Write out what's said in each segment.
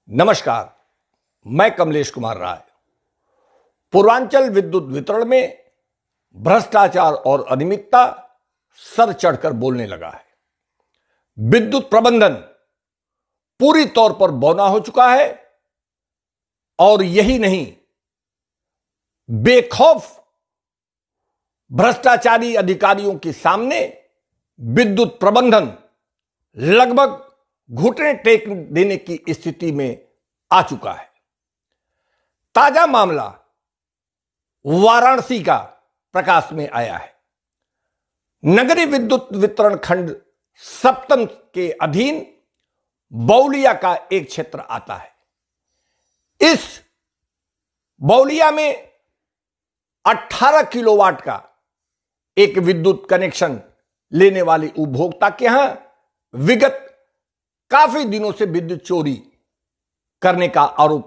नमस्कार, मैं कमलेश कुमार राय। पूर्वांचल विद्युत वितरण में भ्रष्टाचार और अनियमितता सर चढ़कर बोलने लगा है। विद्युत प्रबंधन पूरी तौर पर बौना हो चुका है और यही नहीं, बेखौफ भ्रष्टाचारी अधिकारियों के सामने विद्युत प्रबंधन लगभग घुटने टेक देने की स्थिति में आ चुका है। ताजा मामला वाराणसी का प्रकाश में आया है। नगरीय विद्युत वितरण खंड सप्तम के अधीन बौलिया का एक क्षेत्र आता है। इस बौलिया में 18 किलोवाट का एक विद्युत कनेक्शन लेने वाले उपभोक्ता के यहां विगत काफी दिनों से विद्युत चोरी करने का आरोप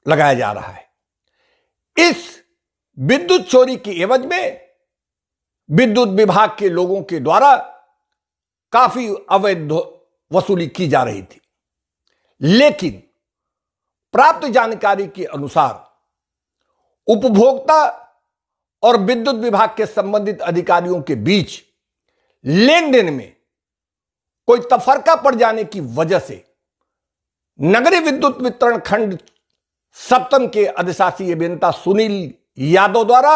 लगाया जा रहा है। इस विद्युत चोरी की एवज में विद्युत विभाग के लोगों के द्वारा काफी अवैध वसूली की जा रही थी, लेकिन प्राप्त जानकारी के अनुसार उपभोक्ता और विद्युत विभाग के संबंधित अधिकारियों के बीच लेन देन में कोई तफरका पड़ जाने की वजह से नगरीय विद्युत वितरण खंड सप्तम के अधिशासी अभियंता सुनील यादव द्वारा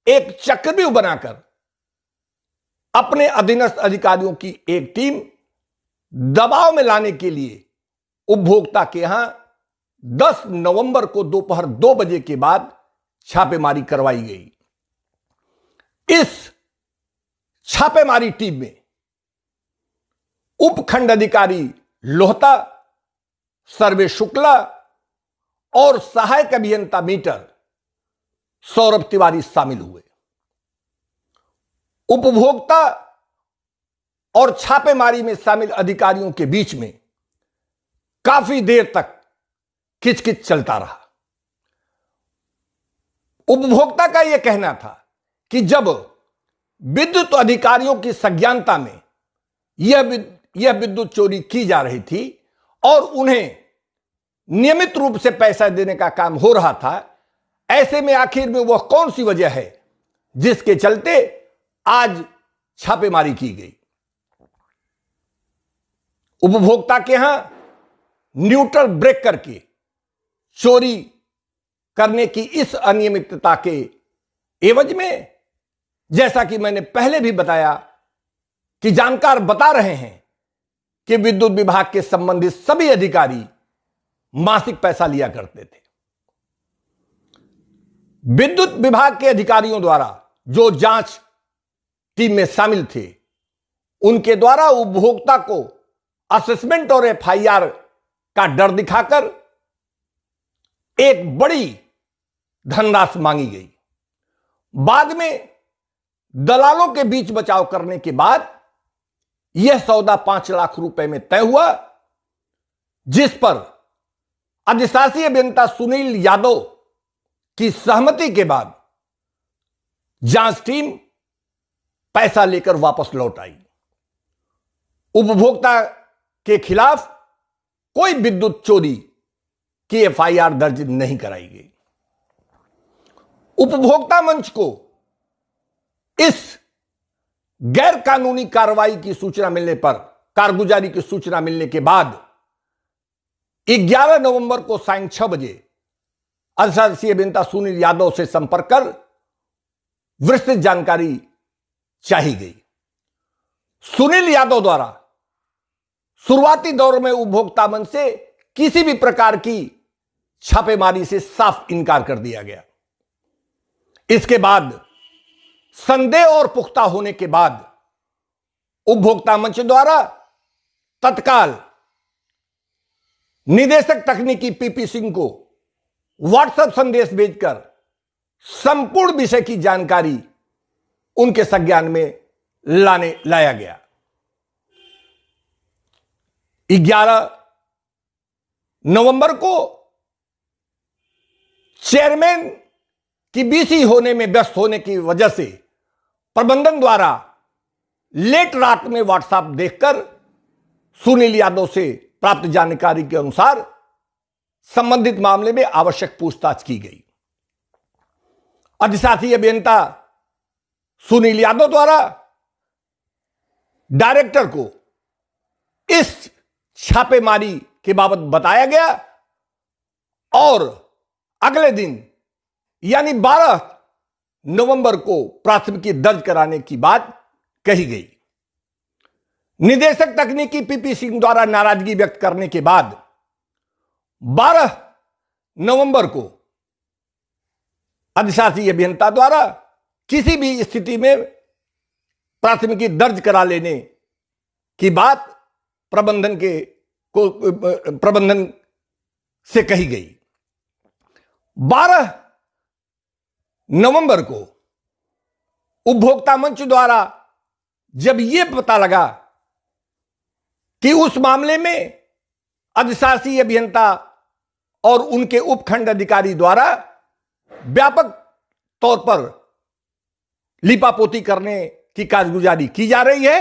एक चक्रव्यूह बनाकर अपने अधीनस्थ अधिकारियों की एक टीम दबाव में लाने के लिए उपभोक्ता के यहां 10 नवंबर को दोपहर 2 बजे के बाद छापेमारी करवाई गई। इस छापेमारी टीम में उपखंड अधिकारी लोहता, सर्वे शुक्ला और सहायक अभियंता मीटर सौरभ तिवारी शामिल हुए। उपभोक्ता और छापेमारी में शामिल अधिकारियों के बीच में काफी देर तक खिचखिच चलता रहा। उपभोक्ता का यह कहना था कि जब विद्युत अधिकारियों की संज्ञानता में यह विद्युत चोरी की जा रही थी और उन्हें नियमित रूप से पैसा देने का काम हो रहा था, ऐसे में आखिर में वह कौन सी वजह है जिसके चलते आज छापेमारी की गई। उपभोक्ता के यहां न्यूट्रल ब्रेक करके चोरी करने की इस अनियमितता के एवज में, जैसा कि मैंने पहले भी बताया कि जानकार बता रहे हैं कि विद्युत विभाग के संबंधित सभी अधिकारी मासिक पैसा लिया करते थे। विद्युत विभाग के अधिकारियों द्वारा जो जांच टीम में शामिल थे, उनके द्वारा उपभोक्ता को असेसमेंट और एफआईआर का डर दिखाकर एक बड़ी धनराशि मांगी गई। बाद में दलालों के बीच बचाव करने के बाद यह सौदा 5 लाख रुपए में तय हुआ, जिस पर अधिशासी अभियंता सुनील यादव की सहमति के बाद जांच टीम पैसा लेकर वापस लौट आई। उपभोक्ता के खिलाफ कोई विद्युत चोरी की एफआईआर दर्ज नहीं कराई गई। उपभोक्ता मंच को इस गैर कानूनी कार्रवाई की सूचना मिलने पर, कारगुजारी की सूचना मिलने के बाद 11 नवंबर को सायं 6 बजे अधिशासी अभियंता सुनील यादव से संपर्क कर विस्तृत जानकारी चाही गई। सुनील यादव द्वारा शुरुआती दौर में उपभोक्ता मंच से किसी भी प्रकार की छापेमारी से साफ इनकार कर दिया गया। इसके बाद संदेह और पुख्ता होने के बाद उपभोक्ता मंच द्वारा तत्काल निदेशक तकनीकी पीपी सिंह को व्हाट्सएप संदेश भेजकर संपूर्ण विषय की जानकारी उनके संज्ञान में लाया गया। 11 नवंबर को चेयरमैन की बीसी होने में व्यस्त होने की वजह से प्रबंधन द्वारा लेट रात में व्हाट्सएप देखकर सुनील यादव से प्राप्त जानकारी के अनुसार संबंधित मामले में आवश्यक पूछताछ की गई। अधिशासी अभियंता सुनील यादव द्वारा डायरेक्टर को इस छापेमारी के बाबत बताया गया और अगले दिन यानी 12 नवंबर को प्राथमिकी दर्ज कराने की बात कही गई। निदेशक तकनीकी पीपी सिंह द्वारा नाराजगी व्यक्त करने के बाद 12 नवंबर को अधिशासी अभियंता द्वारा किसी भी स्थिति में प्राथमिकी दर्ज करा लेने की बात प्रबंधन से कही गई। 12 नवंबर को उपभोक्ता मंच द्वारा जब यह पता लगा कि उस मामले में अधिशासी अभियंता और उनके उपखंड अधिकारी द्वारा व्यापक तौर पर लिपापोती करने की कारगुजारी की जा रही है,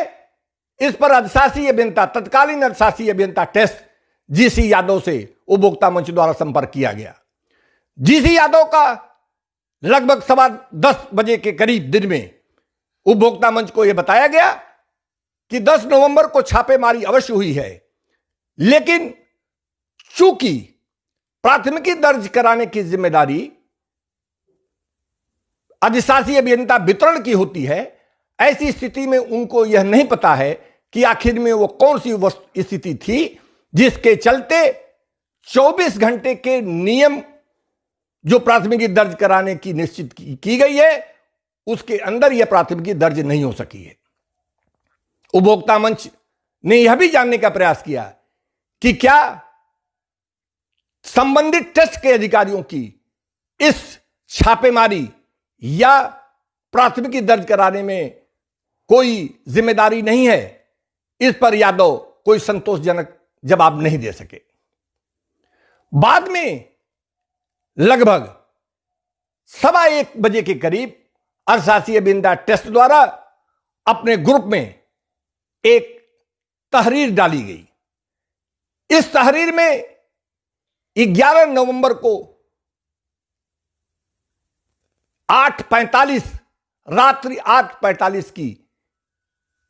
इस पर अधिशासी अभियंता तत्कालीन अधिशासी अभियंता टेस्ट जीसी यादव से उपभोक्ता मंच द्वारा संपर्क किया गया। जीसी यादव का लगभग 10:15 बजे के करीब दिन में उपभोक्ता मंच को यह बताया गया कि 10 नवंबर को छापेमारी अवश्य हुई है, लेकिन चूंकि प्राथमिकी दर्ज कराने की जिम्मेदारी अधिशासी अभियंता वितरण की होती है, ऐसी स्थिति में उनको यह नहीं पता है कि आखिर में वो कौन सी स्थिति थी जिसके चलते 24 घंटे के नियम जो प्राथमिकी दर्ज कराने की निश्चित की गई है उसके अंदर यह प्राथमिकी दर्ज नहीं हो सकी है। उपभोक्ता मंच ने यह भी जानने का प्रयास किया कि क्या संबंधित टेस्ट के अधिकारियों की इस छापेमारी या प्राथमिकी दर्ज कराने में कोई जिम्मेदारी नहीं है। इस पर यादव कोई संतोषजनक जवाब नहीं दे सके। बाद में लगभग 1:15 बजे के करीब अधिशासी अभियंता टेस्ट द्वारा अपने ग्रुप में एक तहरीर डाली गई। इस तहरीर में 11 नवंबर को 8:45 रात्रि 8:45 की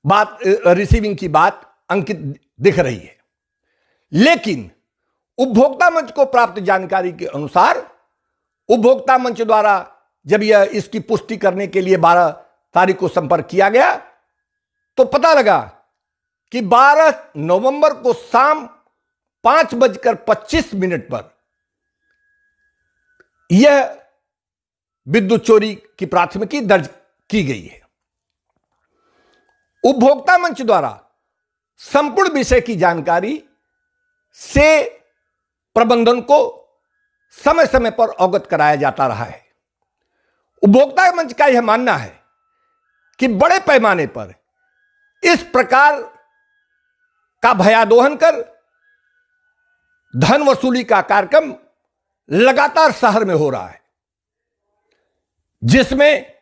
बात रिसीविंग की बात अंकित दिख रही है, लेकिन उपभोक्ता मंच को प्राप्त जानकारी के अनुसार उपभोक्ता मंच द्वारा जब यह इसकी पुष्टि करने के लिए 12 तारीख को संपर्क किया गया तो पता लगा कि 12 नवंबर को शाम 5:25 पर यह विद्युत चोरी की प्राथमिकी दर्ज की गई है। उपभोक्ता मंच द्वारा संपूर्ण विषय की जानकारी से प्रबंधन को समय समय पर अवगत कराया जाता रहा है। उपभोक्ता मंच का यह मानना है कि बड़े पैमाने पर इस प्रकार का भयादोहन कर धन वसूली का कार्यक्रम लगातार शहर में हो रहा है, जिसमें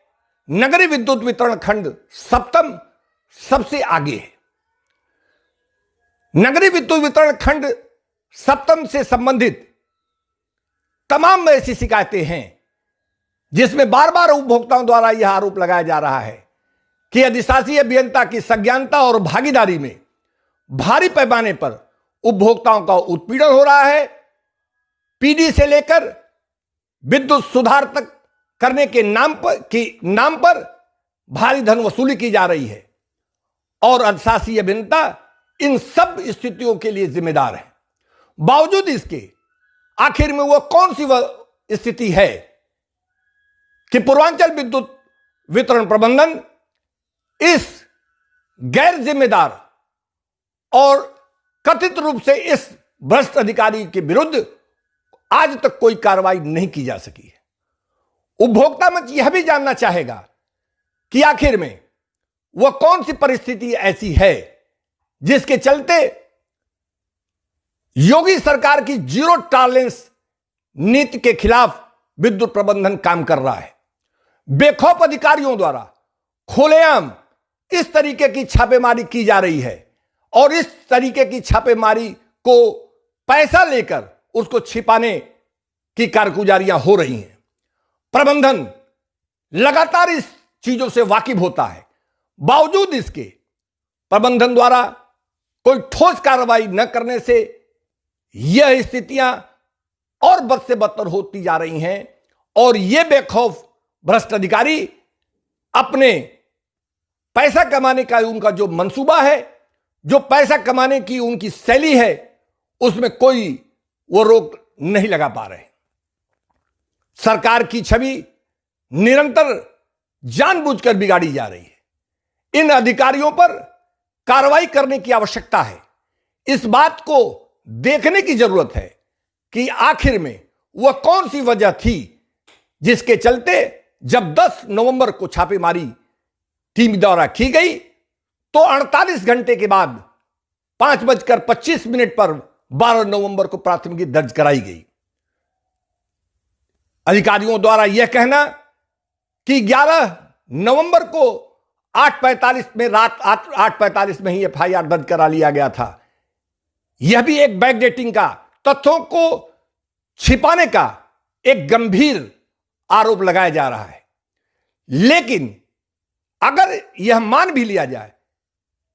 नगरीय विद्युत वितरण खंड सप्तम सबसे आगे है। नगरीय विद्युत वितरण खंड सप्तम से संबंधित तमाम ऐसी शिकायतें हैं जिसमें बार बार उपभोक्ताओं द्वारा यह आरोप लगाया जा रहा है कि अधिशासी अभियंता की संज्ञानता और भागीदारी में भारी पैमाने पर उपभोक्ताओं का उत्पीड़न हो रहा है। पीडी से लेकर विद्युत सुधार तक करने के नाम पर भारी धन वसूली की जा रही है और अधिशासी अभियंता इन सब स्थितियों के लिए जिम्मेदार है। बावजूद इसके आखिर में वह कौन सी वह स्थिति है कि पूर्वांचल विद्युत वितरण प्रबंधन इस गैर जिम्मेदार और कथित रूप से इस भ्रष्ट अधिकारी के विरुद्ध आज तक कोई कार्रवाई नहीं की जा सकी है। उपभोक्ता मंच यह भी जानना चाहेगा कि आखिर में वह कौन सी परिस्थिति ऐसी है जिसके चलते योगी सरकार की जीरो टॉलरेंस नीति के खिलाफ विद्युत प्रबंधन काम कर रहा है। बेखौफ अधिकारियों द्वारा खुलेआम इस तरीके की छापेमारी की जा रही है और इस तरीके की छापेमारी को पैसा लेकर उसको छिपाने की कारगुजारियां हो रही हैं। प्रबंधन लगातार इस चीजों से वाकिफ होता है, बावजूद इसके प्रबंधन द्वारा कोई ठोस कार्रवाई न करने से यह स्थितियां और बद से बदतर होती जा रही हैं और ये बेखौफ भ्रष्ट अधिकारी अपने पैसा कमाने का उनका जो मंसूबा है, जो पैसा कमाने की उनकी शैली है, उसमें कोई वो रोक नहीं लगा पा रहे। सरकार की छवि निरंतर जानबूझकर बिगाड़ी जा रही है। इन अधिकारियों पर कार्रवाई करने की आवश्यकता है। इस बात को देखने की जरूरत है कि आखिर में वह कौन सी वजह थी जिसके चलते जब 10 नवंबर को छापेमारी टीम द्वारा की गई तो 48 घंटे के बाद 5:25 पर 12 नवंबर को प्राथमिकी दर्ज कराई गई। अधिकारियों द्वारा यह कहना कि 11 नवंबर को 8:45 में रात 8:45 में ही एफआईआर दर्ज करा लिया गया था, यह भी एक बैकडेटिंग का, तथ्यों को छिपाने का एक गंभीर आरोप लगाया जा रहा है। लेकिन अगर यह मान भी लिया जाए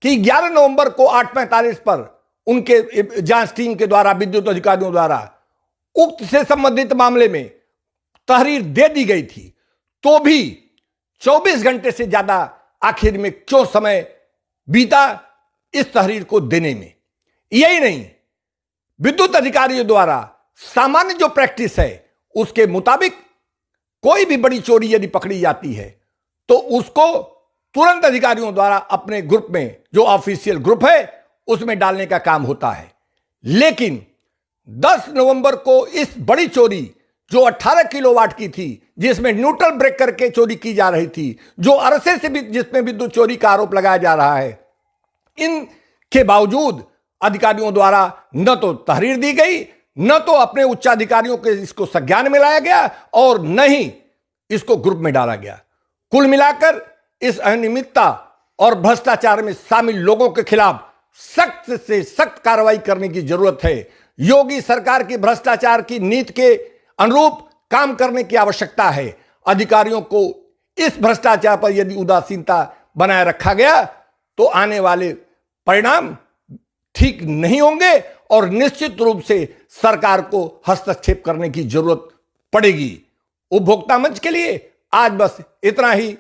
कि 11 नवंबर को 8:45 पर उनके जांच टीम के द्वारा, विद्युत अधिकारियों द्वारा उक्त से संबंधित मामले में तहरीर दे दी गई थी, तो भी 24 घंटे से ज्यादा आखिर में क्यों समय बीता इस तहरीर को देने में। यही नहीं, विद्युत अधिकारियों द्वारा सामान्य जो प्रैक्टिस है उसके मुताबिक कोई भी बड़ी चोरी यदि पकड़ी जाती है तो उसको तुरंत अधिकारियों द्वारा अपने ग्रुप में, जो ऑफिशियल ग्रुप है, उसमें डालने का काम होता है। लेकिन 10 नवंबर को इस बड़ी चोरी जो 18 किलोवाट की थी, जिसमें न्यूट्रल ब्रेक करके चोरी की जा रही थी, जो अरसे से भी जिसमें विद्युत चोरी का आरोप लगाया जा रहा है, इनके बावजूद अधिकारियों द्वारा न तो तहरीर दी गई, न तो अपने उच्चाधिकारियों के इसको संज्ञान में लाया गया और न ही इसको ग्रुप में डाला गया। कुल मिलाकर इस अनियमितता और भ्रष्टाचार में शामिल लोगों के खिलाफ सख्त से सख्त कार्रवाई करने की जरूरत है। योगी सरकार की भ्रष्टाचार की नीति के अनुरूप काम करने की आवश्यकता है। अधिकारियों को इस भ्रष्टाचार पर यदि उदासीनता बनाए रखा गया तो आने वाले परिणाम ठीक नहीं होंगे और निश्चित रूप से सरकार को हस्तक्षेप करने की जरूरत पड़ेगी। उपभोक्ता मंच के लिए आज बस इतना ही।